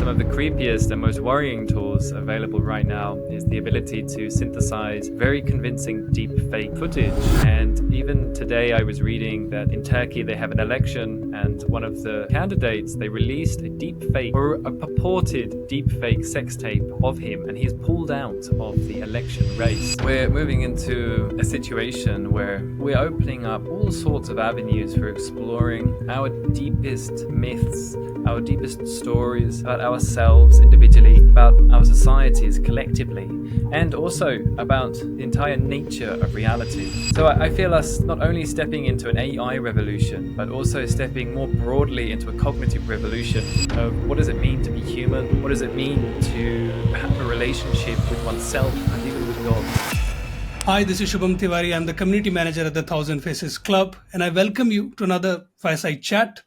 of the creepiest and most worrying tools available right now is the ability to synthesize very convincing deep fake footage. And even today I was reading that in Turkey they have an election, and one of the candidates, they released a deep fake or a purported deep fake sex tape of him, and he's pulled out of the election race. We're moving into a situation where we're opening up all sorts of avenues for exploring our deepest myths, our deepest stories about ourselves individually, about our societies collectively, and also about the entire nature of reality. So I feel us not only stepping into an AI revolution, but also stepping more broadly into a cognitive revolution of what does it mean to be human, what does it mean to have a relationship with oneself and even with God. Hi, this is Shubham Tiwari. I'm the community manager at the Thousand Faces Club, and I welcome you to another Fireside Chat.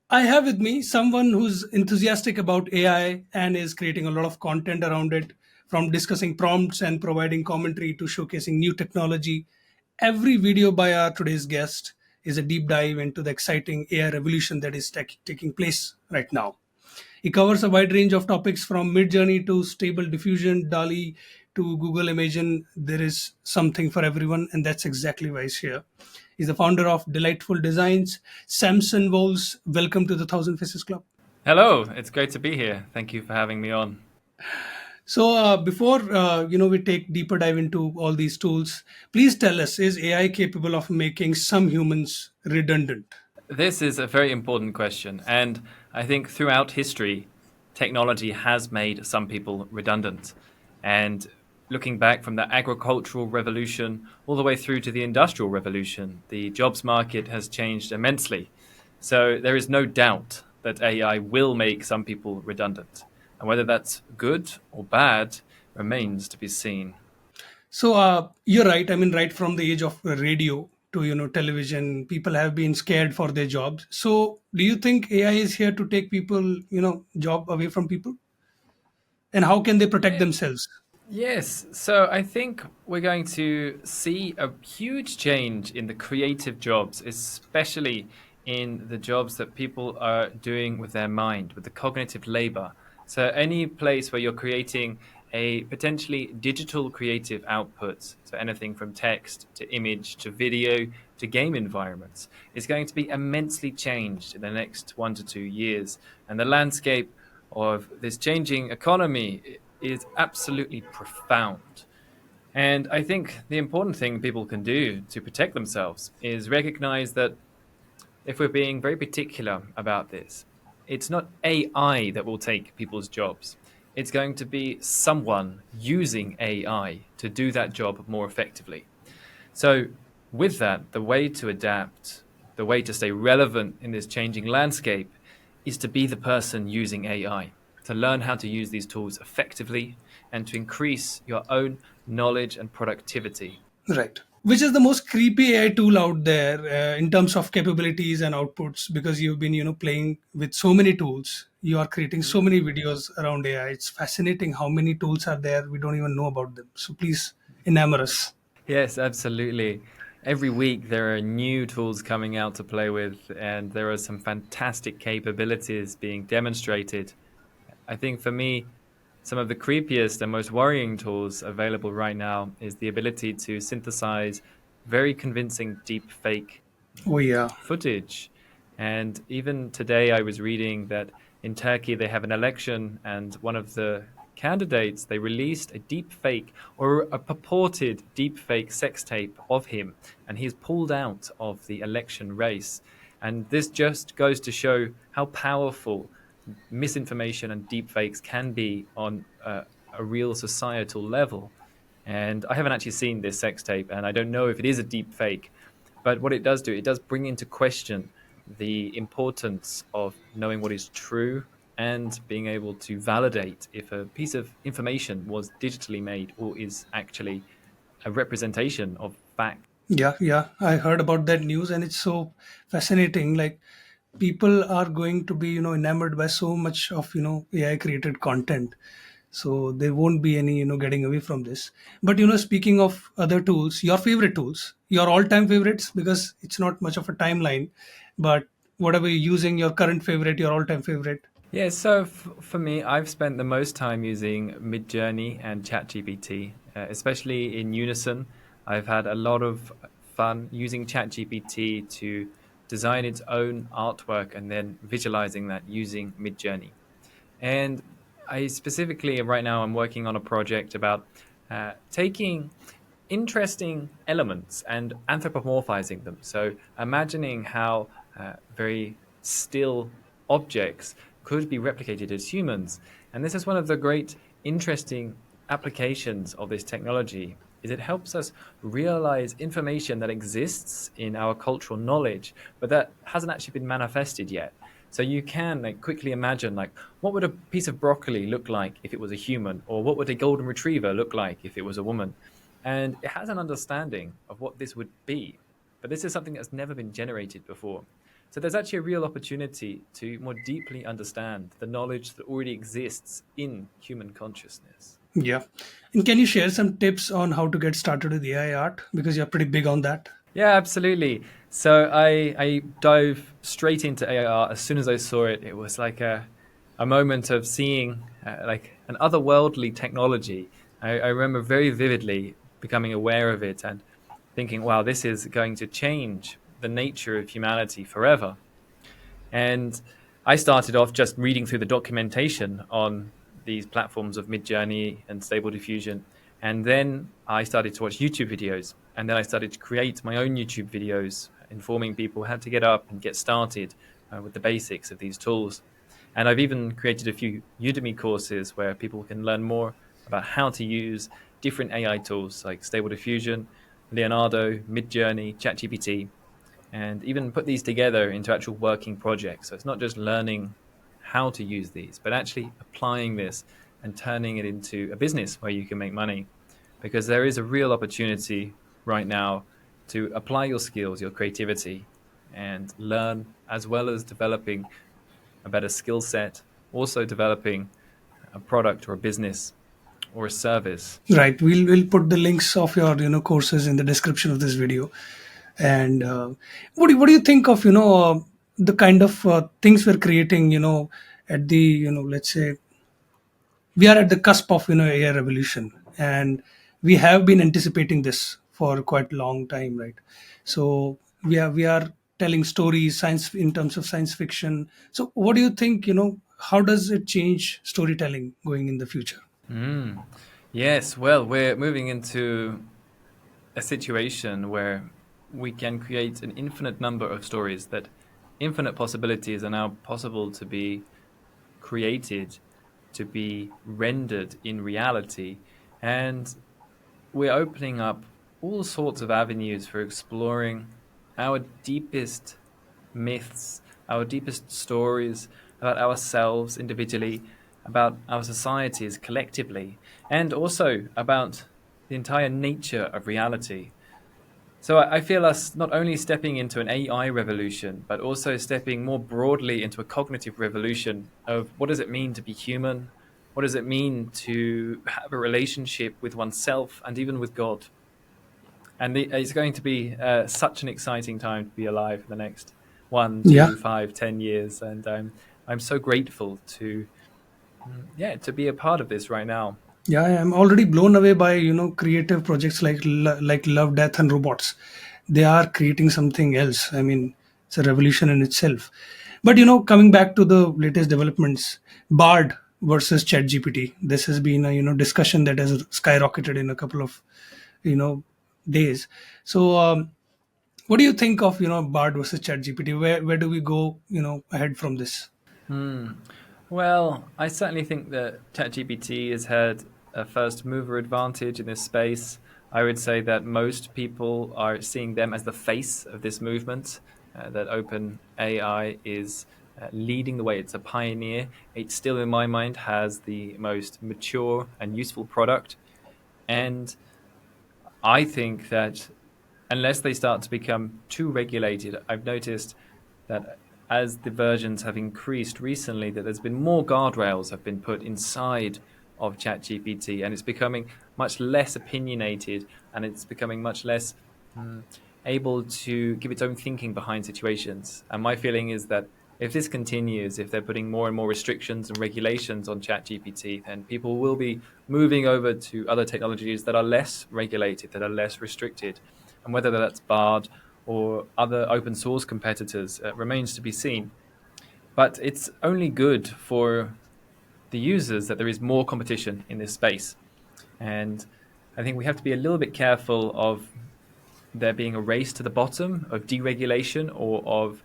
I have with me someone who's enthusiastic about AI and is creating a lot of content around it, from discussing prompts and providing commentary to showcasing new technology. Every video by our today's guest is a deep dive into the exciting AI revolution that is taking place right now. He covers a wide range of topics from Midjourney to Stable Diffusion, DALI to Google Imagen. There is something for everyone, and that's exactly why he's here. He's the founder of Delightful Designs. Samson Vowles, welcome to the Thousand Faces Club. Hello, it's great to be here. Thank you for having me on. So before we take deeper dive into all these tools, please tell us: is AI capable of making some humans redundant? This is a very important question, and I think throughout history, technology has made some people redundant. And looking back from the agricultural revolution all the way through to the industrial revolution, the jobs market has changed immensely. So there is no doubt that AI will make some people redundant. And whether that's good or bad remains to be seen. So you're right. I mean, right from the age of radio to television, people have been scared for their jobs. So do you think AI is here to take people job away from people, and how can they protect Yeah. themselves? Yes, so I think we're going to see a huge change in the creative jobs, especially in the jobs that people are doing with their mind, with the cognitive labor. So, any place where you're creating a potentially digital creative output, so anything from text to image to video to game environments, is going to be immensely changed in the next 1 to 2 years. And the landscape of this changing economy is absolutely profound. And I think the important thing people can do to protect themselves is recognize that if we're being very particular about this, it's not AI that will take people's jobs. It's going to be someone using AI to do that job more effectively. So, with that, the way to adapt, the way to stay relevant in this changing landscape is to be the person using AI, to learn how to use these tools effectively and to increase your own knowledge and productivity. Right. Which is the most creepy AI tool out there in terms of capabilities and outputs? Because you've been playing with so many tools. You are creating so many videos around AI. It's fascinating how many tools are there. We don't even know about them. So please enamor us. Yes, absolutely. Every week there are new tools coming out to play with, and there are some fantastic capabilities being demonstrated. I think for me, some of the creepiest and most worrying tools available right now is the ability to synthesize very convincing deep fake Oh yeah. footage. And even today, I was reading that in Turkey they have an election, and one of the candidates, they released a deep fake or a purported deep fake sex tape of him, and he's pulled out of the election race. And this just goes to show how powerful misinformation and deepfakes can be on a real societal level. And I haven't actually seen this sex tape, and I don't know if it is a deep fake. But what it does do, it does bring into question the importance of knowing what is true and being able to validate if a piece of information was digitally made or is actually a representation of fact. Yeah, yeah. I heard about that news and it's so fascinating. Like people are going to be, enamored by so much of, AI created content. So there won't be any, getting away from this. But, speaking of other tools, your favorite tools, your all time favorites, because it's not much of a timeline, but whatever you're using, your current favorite, your all time favorite. Yeah, so for me, I've spent the most time using Midjourney and ChatGPT, especially in unison. I've had a lot of fun using ChatGPT to design its own artwork and then visualizing that using Midjourney. And I specifically, right now, I'm working on a project about taking interesting elements and anthropomorphizing them. So, imagining how very still objects could be replicated as humans. And this is one of the great, interesting applications of this technology. Is it helps us realize information that exists in our cultural knowledge, but that hasn't actually been manifested yet. So you can like quickly imagine like what would a piece of broccoli look like if it was a human, or what would a golden retriever look like if it was a woman? And it has an understanding of what this would be. But this is something that's never been generated before. So there's actually a real opportunity to more deeply understand the knowledge that already exists in human consciousness. Yeah. And can you share some tips on how to get started with AI art? Because you're pretty big on that. Yeah, absolutely. So I dove straight into AR as soon as I saw it. It was like a moment of seeing like an otherworldly technology. I remember very vividly becoming aware of it and thinking, wow, this is going to change the nature of humanity forever. And I started off just reading through the documentation on these platforms of Midjourney and Stable Diffusion. And then I started to watch YouTube videos. And then I started to create my own YouTube videos, informing people how to get up and get started with the basics of these tools. And I've even created a few Udemy courses where people can learn more about how to use different AI tools like Stable Diffusion, Leonardo, Midjourney, ChatGPT, and even put these together into actual working projects. So it's not just learning how to use these, but actually applying this and turning it into a business where you can make money. Because there is a real opportunity right now to apply your skills, your creativity, and learn as well as developing a better skill set, also developing a product or a business or a service. Right. We'll put the links of your courses in the description of this video. And what do you think of the kind of things we're creating? At the let's say we are at the cusp of AI revolution, and we have been anticipating this for quite a long time, right? So we are telling stories, science in terms of science fiction. So what do you think? How does it change storytelling going in the future? Mm. Yes, well, we're moving into a situation where we can create an infinite number of stories, that infinite possibilities are now possible to be created, to be rendered in reality. And we're opening up all sorts of avenues for exploring our deepest myths, our deepest stories about ourselves individually, about our societies collectively, and also about the entire nature of reality. So I feel us not only stepping into an AI revolution, but also stepping more broadly into a cognitive revolution of what does it mean to be human? What does it mean to have a relationship with oneself and even with God? And it's going to be such an exciting time to be alive for the next one, Yeah. 2, 5, 10 years, and I'm so grateful to yeah to be a part of this right now. Yeah, I'm already blown away by creative projects like Love, Death, and Robots. They are creating something else. I mean, it's a revolution in itself. But coming back to the latest developments, Bard versus ChatGPT. This has been a discussion that has skyrocketed in a couple of you know days. So, what do you think of Bard versus ChatGPT? Where do we go ahead from this? Hmm. Well, I certainly think that ChatGPT has had a first mover advantage in this space. I would say that most people are seeing them as the face of this movement, that open AI is leading the way. It's a pioneer. It still, in my mind, has the most mature and useful product. And I think that unless they start to become too regulated, I've noticed that as the versions have increased recently, that there's been more guardrails have been put inside of ChatGPT, and it's becoming much less opinionated, and it's becoming much less mm, able to give its own thinking behind situations. And my feeling is that if this continues, if they're putting more and more restrictions and regulations on ChatGPT, then people will be moving over to other technologies that are less regulated, that are less restricted. And whether that's Bard or other open source competitors remains to be seen. But it's only good for the users that there is more competition in this space. And I think we have to be a little bit careful of there being a race to the bottom of deregulation or of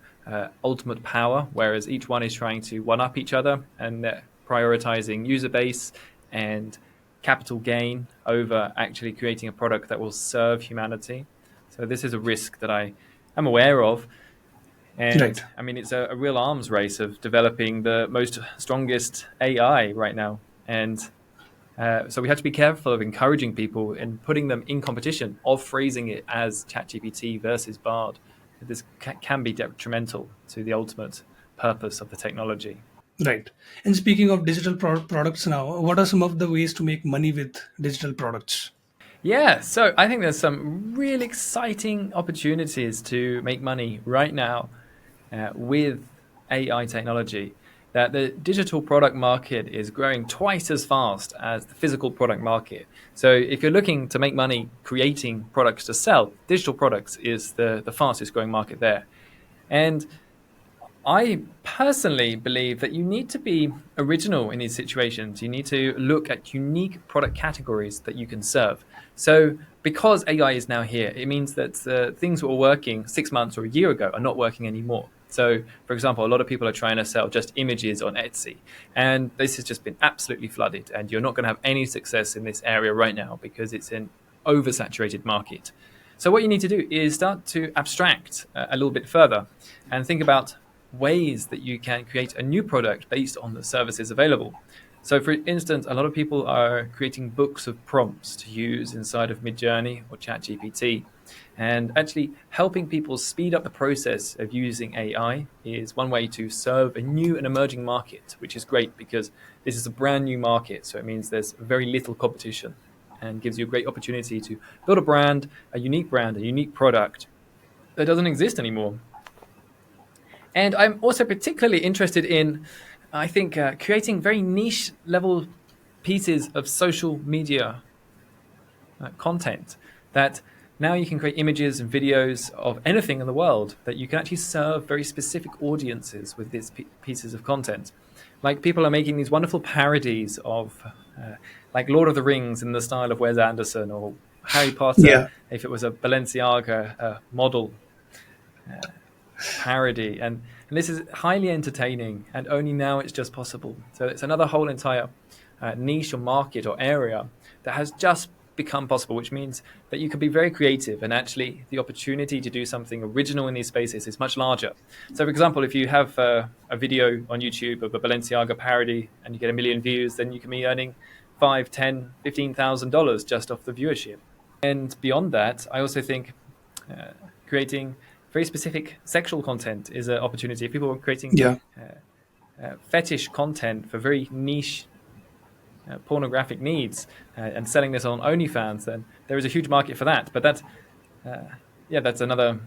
ultimate power, whereas each one is trying to one up each other and they're prioritizing user base and capital gain over actually creating a product that will serve humanity. So this is a risk that I am aware of. And Right. I mean, it's a real arms race of developing the most strongest AI right now. And so we have to be careful of encouraging people and putting them in competition of phrasing it as ChatGPT versus Bard. This can be detrimental to the ultimate purpose of the technology. Right. And speaking of digital products now, what are some of the ways to make money with digital products? Yeah, so I think there's some really exciting opportunities to make money right now with AI technology. That the digital product market is growing twice as fast as the physical product market. So if you're looking to make money creating products to sell, digital products is the fastest growing market there. And I personally believe that you need to be original in these situations. You need to look at unique product categories that you can serve. So, because AI is now here, it means that things that were working 6 months or a year ago are not working anymore. So, for example, a lot of people are trying to sell just images on Etsy, and this has just been absolutely flooded. And you're not going to have any success in this area right now because it's an oversaturated market. So, what you need to do is start to abstract a little bit further and think about ways that you can create a new product based on the services available. So, for instance, a lot of people are creating books of prompts to use inside of Midjourney or ChatGPT. And actually, helping people speed up the process of using AI is one way to serve a new and emerging market, which is great because this is a brand new market. So, it means there's very little competition and gives you a great opportunity to build a brand, a unique product that doesn't exist anymore. And I'm also particularly interested in, I think, creating very niche level pieces of social media content that now you can create images and videos of anything in the world that you can actually serve very specific audiences with these pieces of content. Like people are making these wonderful parodies of like Lord of the Rings in the style of Wes Anderson or Harry Potter, Yeah. if it was a Balenciaga model parody, and this is highly entertaining, and only now it's just possible. So it's another whole entire niche or market or area that has just become possible, which means that you can be very creative, and actually the opportunity to do something original in these spaces is much larger. So, for example, if you have a video on YouTube of a Balenciaga parody and you get 1 million views, then you can be earning five, ten, $15,000 just off the viewership. And beyond that, I also think creating very specific sexual content is an opportunity. If people are creating Yeah. fetish content for very niche pornographic needs and selling this on OnlyFans, then there is a huge market for that. But that's another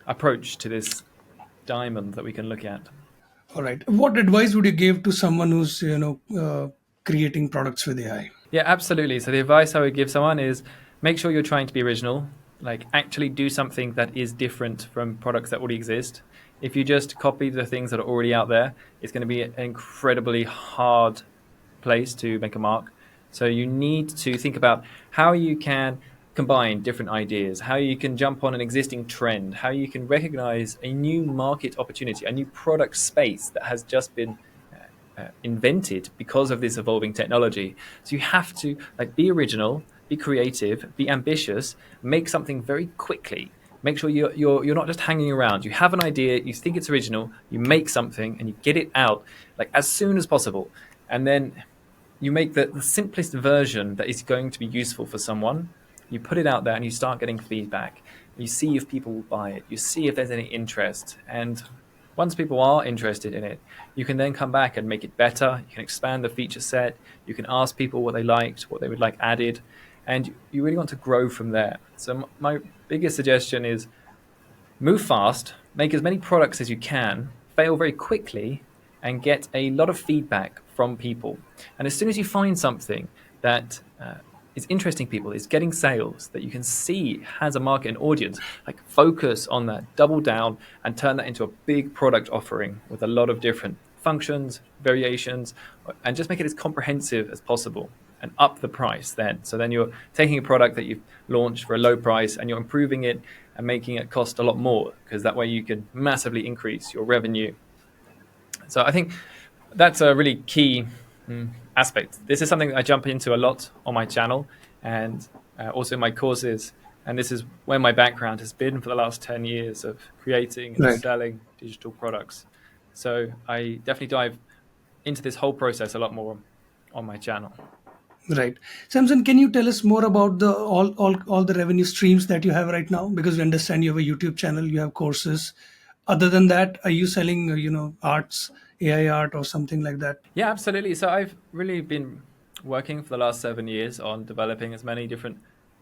approach to this diamond that we can look at. All right. What advice would you give to someone who's creating products with AI? Yeah, absolutely. So the advice I would give someone is make sure you're trying to be original, like actually do something that is different from products that already exist. If you just copy the things that are already out there, it's going to be an incredibly hard place to make a mark. So you need to think about how you can combine different ideas, how you can jump on an existing trend, how you can recognize a new market opportunity, a new product space that has just been invented because of this evolving technology. So you have to be original, be creative, be ambitious, make something very quickly. Make sure you're not just hanging around. You have an idea, you think it's original, you make something, and you get it out as soon as possible. And then you make the simplest version that is going to be useful for someone. You put it out there and you start getting feedback. You see if people will buy it. You see if there's any interest. And once people are interested in it, you can then come back and make it better. You can expand the feature set. You can ask people what they liked, what they would like added. And you really want to grow from there. So my biggest suggestion is move fast, make as many products as you can, fail very quickly and get a lot of feedback from people. And as soon as you find something that is interesting people, is getting sales, that you can see has a market and audience, like focus on that, double down, and turn that into a big product offering with a lot of different functions, variations, and just make it as comprehensive as possible and up the price then. So then you're taking a product that you've launched for a low price and you're improving it and making it cost a lot more, because that way you can massively increase your revenue. So I think that's a really key aspect. This is something that I jump into a lot on my channel and also in my courses. And this is where my background has been for the last 10 years of creating and Right. selling digital products. So I definitely dive into this whole process a lot more on my channel. Right. Samson, can you tell us more about the all the revenue streams that you have right now? Because we understand you have a YouTube channel, you have courses. Other than that, are you selling, arts, AI art, or something like that? Yeah, absolutely. So I've really been working for the last 7 years on developing as many different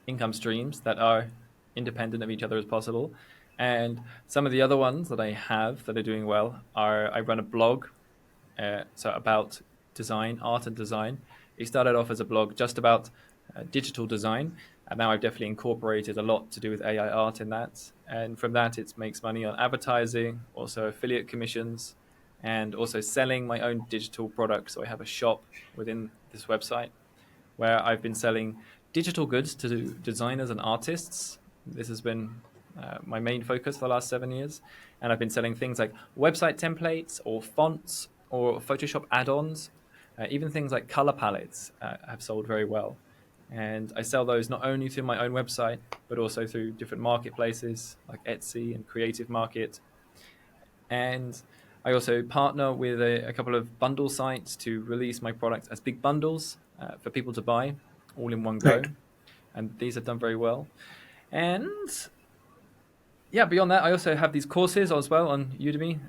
income streams that are independent of each other as possible. And some of the other ones that I have that are doing well are, I run a blog, so about design, art and design. It started off as a blog just about digital design, and now I've definitely incorporated a lot to do with AI art in that. And from that, it makes money on advertising, also affiliate commissions, and also selling my own digital products. So I have a shop within this website where I've been selling digital goods to designers and artists. This has been my main focus for the last 7 years. And I've been selling things like website templates or fonts or Photoshop add ons, even things like color palettes have sold very well. And I sell those not only through my own website, but also through different marketplaces like Etsy and Creative Market. And I also partner with a couple of bundle sites to release my products as big bundles for people to buy all in one Right. go. And these have done very well. And yeah, beyond that, I also have these courses as well on Udemy,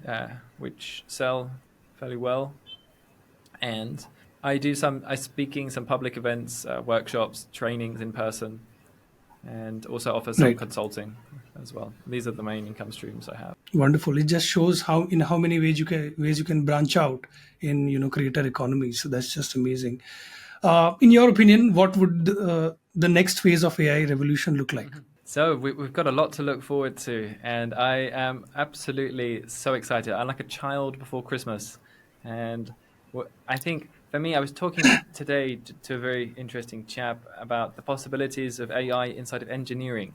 which sell fairly well. And I do I speaking, some public events, workshops, trainings in person, and also offer some Right. consulting as well. These are the main income streams I have. Wonderful. It just shows how many ways you can branch out in creator economy. So that's just amazing. In your opinion, what would the next phase of AI revolution look like? So we've got a lot to look forward to, and I am absolutely so excited. I'm like a child before Christmas, and I think for me, I was talking today to a very interesting chap about the possibilities of AI inside of engineering.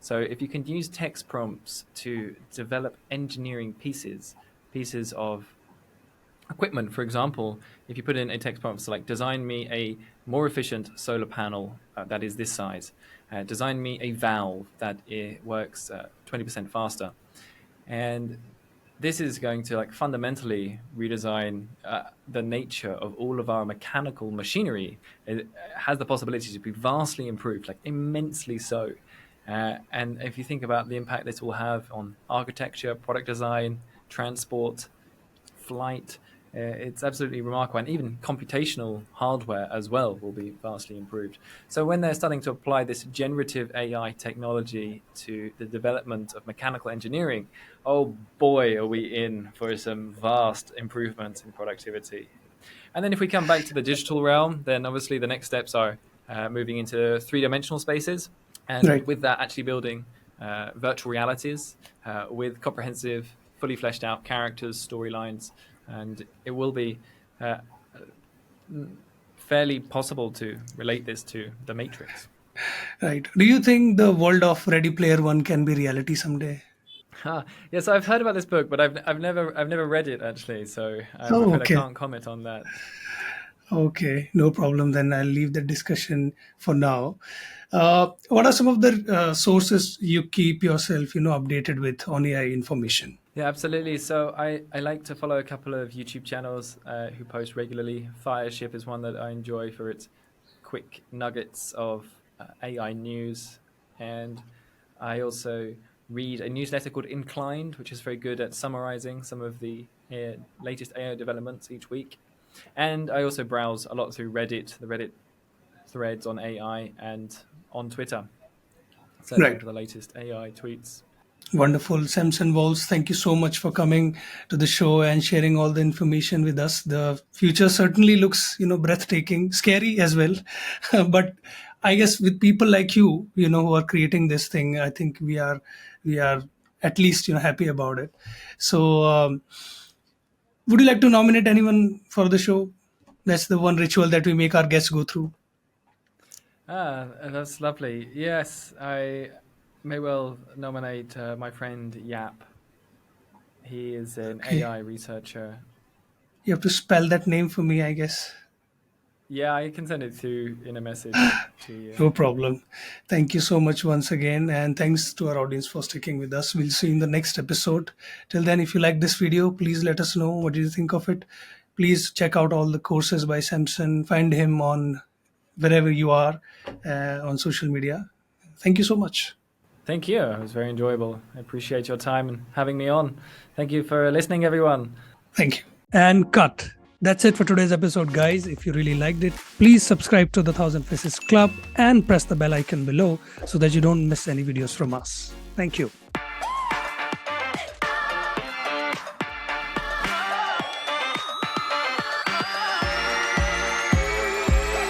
So if you can use text prompts to develop engineering pieces of equipment, for example, if you put in a text prompt, so like design me a more efficient solar panel that is this size, design me a valve that it works 20% faster. And this is going to like fundamentally redesign the nature of all of our mechanical machinery. It has the possibility to be vastly improved, like immensely so. And if you think about the impact this will have on architecture, product design, transport, flight. It's absolutely remarkable, and even computational hardware as well will be vastly improved. So when they're starting to apply this generative AI technology to the development of mechanical engineering, oh boy, are we in for some vast improvements in productivity. And then if we come back to the digital realm, then obviously the next steps are moving into three-dimensional spaces, and Right. with that, actually building virtual realities with comprehensive, fully fleshed out characters, storylines, and it will be uh, fairly possible to relate this to the Matrix. Right. Do you think the world of Ready Player One can be reality someday? Yes, I've heard about this book, but I've never read it actually, so I'm Oh, afraid I okay. can't comment on that. Okay, no problem. Then I'll leave the discussion for now. What are some of the sources you keep yourself, updated with on AI information? Yeah, absolutely. So I like to follow a couple of YouTube channels who post regularly. Fireship is one that I enjoy for its quick nuggets of AI news. And I also read a newsletter called Inclined, which is very good at summarizing some of the latest AI developments each week. And I also browse a lot through Reddit, the Reddit threads on AI, and on Twitter, searching Right. for the latest AI tweets. Wonderful. Samson Vowles, thank you so much for coming to the show and sharing all the information with us. The future certainly looks, breathtaking, scary as well. But I guess with people like you, who are creating this thing, I think we are at least, happy about it. So, would you like to nominate anyone for the show? That's the one ritual that we make our guests go through. That's lovely. Yes, I may well nominate my friend Yap. He is an Okay. AI researcher. You have to spell that name for me, I guess. Yeah, I can send it through in a message to you. No problem. Thank you so much once again. And thanks to our audience for sticking with us. We'll see you in the next episode. Till then, if you like this video, please let us know what do you think of it. Please check out all the courses by Samson. Find him on wherever you are on social media. Thank you so much. Thank you. It was very enjoyable. I appreciate your time and having me on. Thank you for listening, everyone. Thank you. And cut. That's it for today's episode, guys. If you really liked it, please subscribe to the Thousand Faces Club and press the bell icon below so that you don't miss any videos from us. Thank you.